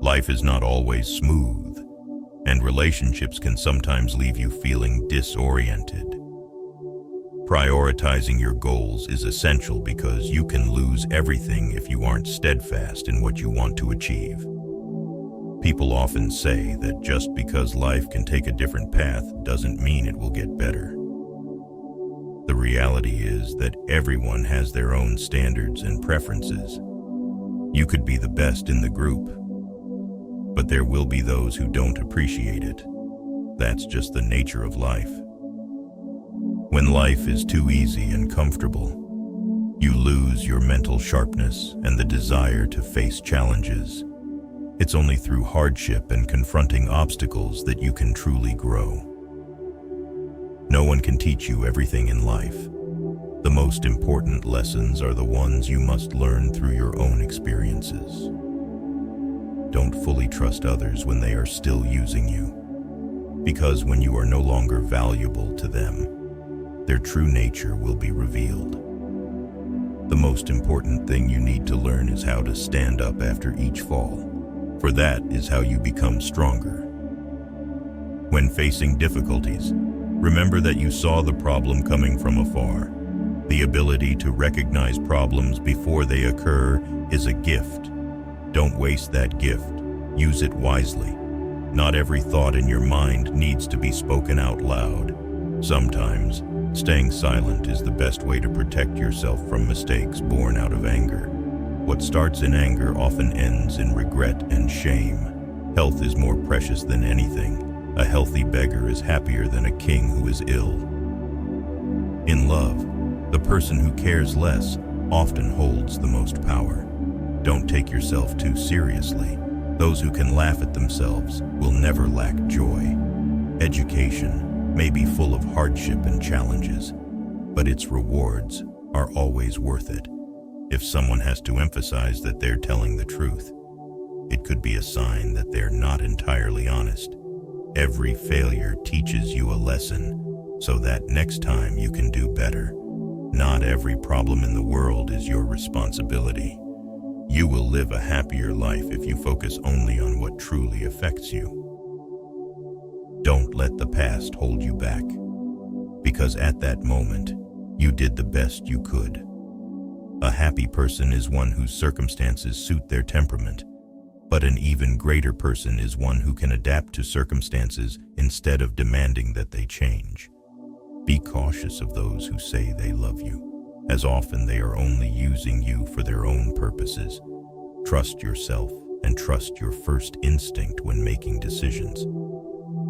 Life is not always smooth, and relationships can sometimes leave you feeling disoriented. Prioritizing your goals is essential because you can lose everything if you aren't steadfast in what you want to achieve. People often say that just because life can take a different path doesn't mean it will get better. The reality is that everyone has their own standards and preferences. You could be the best in the group, but there will be those who don't appreciate it. That's just the nature of life. When life is too easy and comfortable, you lose your mental sharpness and the desire to face challenges. It's only through hardship and confronting obstacles that you can truly grow. No one can teach you everything in life. The most important lessons are the ones you must learn through your own experiences. Don't fully trust others when they are still using you, because when you are no longer valuable to them, their true nature will be revealed. The most important thing you need to learn is how to stand up after each fall, for that is how you become stronger. When facing difficulties, remember that you saw the problem coming from afar. The ability to recognize problems before they occur is a gift. Don't waste that gift. Use it wisely. Not every thought in your mind needs to be spoken out loud. Sometimes, staying silent is the best way to protect yourself from mistakes born out of anger. What starts in anger often ends in regret and shame. Health is more precious than anything. A healthy beggar is happier than a king who is ill. In love, the person who cares less often holds the most power. Don't take yourself too seriously. Those who can laugh at themselves will never lack joy. Education may be full of hardship and challenges, but its rewards are always worth it. If someone has to emphasize that they're telling the truth, it could be a sign that they're not entirely honest. Every failure teaches you a lesson, so that next time you can do better. Not every problem in the world is your responsibility. You will live a happier life if you focus only on what truly affects you. Don't let the past hold you back, because at that moment, you did the best you could. A happy person is one whose circumstances suit their temperament, but an even greater person is one who can adapt to circumstances instead of demanding that they change. Be cautious of those who say they love you, as often they are only using you for their own purposes. Trust yourself and trust your first instinct when making decisions.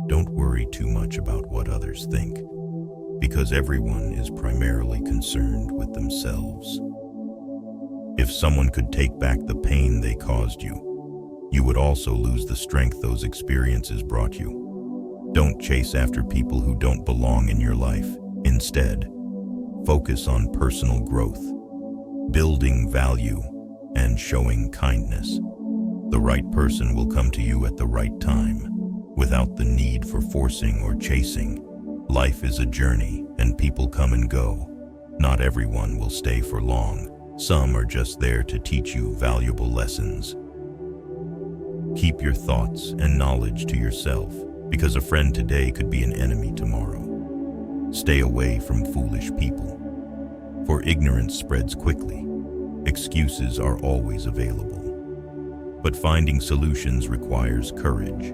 Don't worry too much about what others think, because everyone is primarily concerned with themselves. If someone could take back the pain they caused you, you would also lose the strength those experiences brought you. Don't chase after people who don't belong in your life. Instead, focus on personal growth, building value, and showing kindness. The right person will come to you at the right time, without the need for forcing or chasing. Life is a journey, and people come and go. Not everyone will stay for long. Some are just there to teach you valuable lessons. Keep your thoughts and knowledge to yourself, because a friend today could be an enemy tomorrow. Stay away from foolish people, for ignorance spreads quickly. Excuses are always available, but finding solutions requires courage.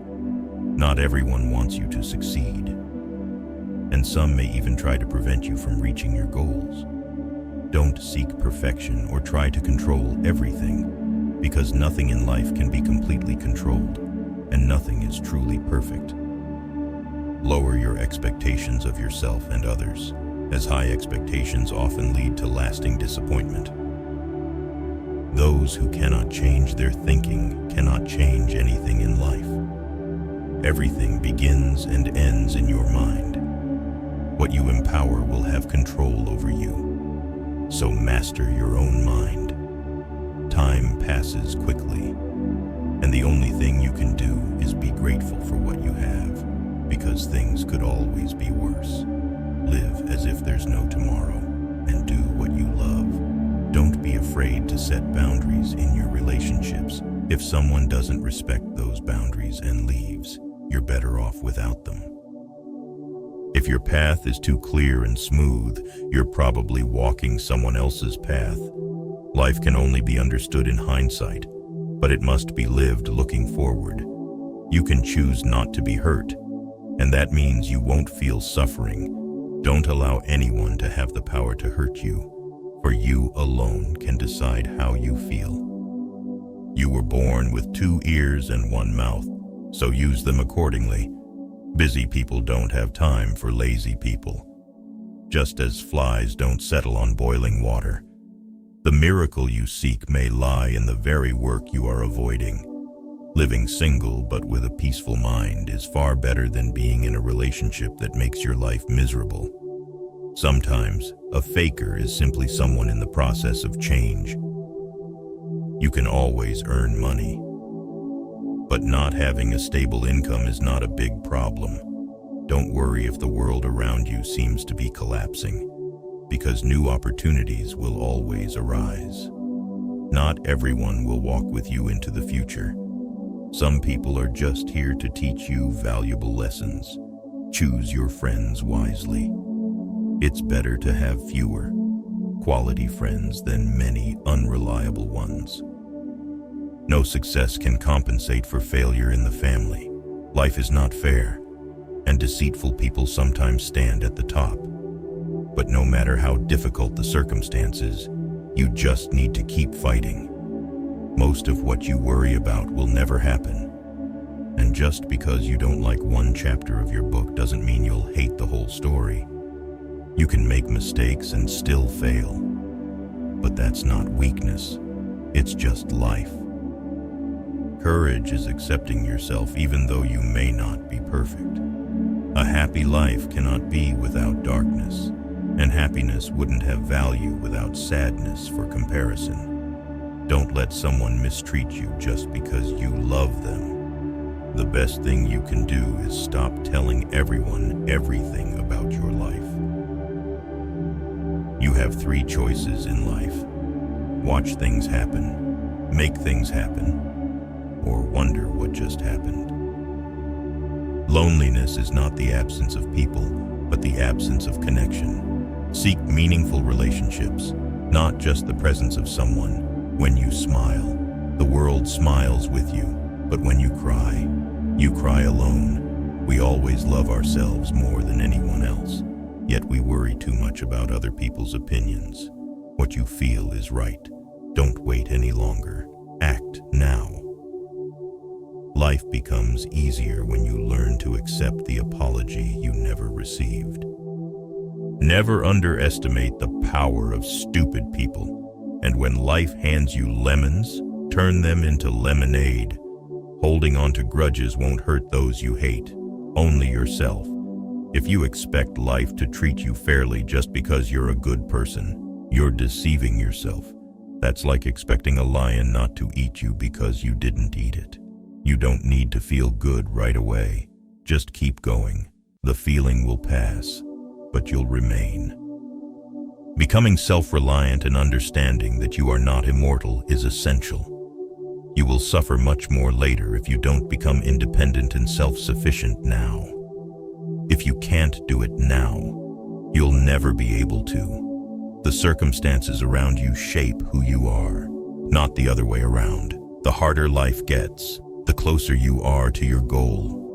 Not everyone wants you to succeed, and some may even try to prevent you from reaching your goals. Don't seek perfection or try to control everything, because nothing in life can be completely controlled, and nothing is truly perfect. Lower your expectations of yourself and others, as high expectations often lead to lasting disappointment. Those who cannot change their thinking cannot change anything in life. Everything begins and ends in your mind. What you empower will have control over you. So master your own mind. Time passes quickly, and the only thing you can do is be grateful for what you have, because things could always be worse. Live as if there's no tomorrow, and do what you love. Don't be afraid to set boundaries in your relationships, If someone doesn't respect those boundaries and leaves, you're better off without them. If your path is too clear and smooth, you're probably walking someone else's path. Life can only be understood in hindsight, but it must be lived looking forward. You can choose not to be hurt, and that means you won't feel suffering. Don't allow anyone to have the power to hurt you, for you alone can decide how you feel. You were born with 2 ears and 1 mouth, so use them accordingly. Busy people don't have time for lazy people. Just as flies don't settle on boiling water, the miracle you seek may lie in the very work you are avoiding. Living single but with a peaceful mind is far better than being in a relationship that makes your life miserable. Sometimes, a faker is simply someone in the process of change. You can always earn money, but not having a stable income is not a big problem. Don't worry if the world around you seems to be collapsing, because new opportunities will always arise. Not everyone will walk with you into the future. Some people are just here to teach you valuable lessons. Choose your friends wisely. It's better to have fewer quality friends than many unreliable ones. No success can compensate for failure in the family. Life is not fair, and deceitful people sometimes stand at the top. But no matter how difficult the circumstances, you just need to keep fighting. Most of what you worry about will never happen. And just because you don't like one chapter of your book doesn't mean you'll hate the whole story. You can make mistakes and still fail. But that's not weakness. It's just life. Courage is accepting yourself even though you may not be perfect. A happy life cannot be without darkness, and happiness wouldn't have value without sadness for comparison. Don't let someone mistreat you just because you love them. The best thing you can do is stop telling everyone everything about your life. You have 3 choices in life: watch things happen, make things happen, or wonder what just happened. Loneliness is not the absence of people, but the absence of connection. Seek meaningful relationships, not just the presence of someone. When you smile, the world smiles with you, but when you cry alone. We always love ourselves more than anyone else, yet we worry too much about other people's opinions. What you feel is right. Don't wait any longer. Act now. Life becomes easier when you learn to accept the apology you never received. Never underestimate the power of stupid people. And when life hands you lemons, turn them into lemonade. Holding on to grudges won't hurt those you hate, only yourself. If you expect life to treat you fairly just because you're a good person, you're deceiving yourself. That's like expecting a lion not to eat you because you didn't eat it. You don't need to feel good right away. Just keep going. The feeling will pass, but you'll remain. Becoming self-reliant and understanding that you are not immortal is essential. You will suffer much more later if you don't become independent and self-sufficient now. If you can't do it now, you'll never be able to. The circumstances around you shape who you are, not the other way around. The harder life gets, the closer you are to your goal.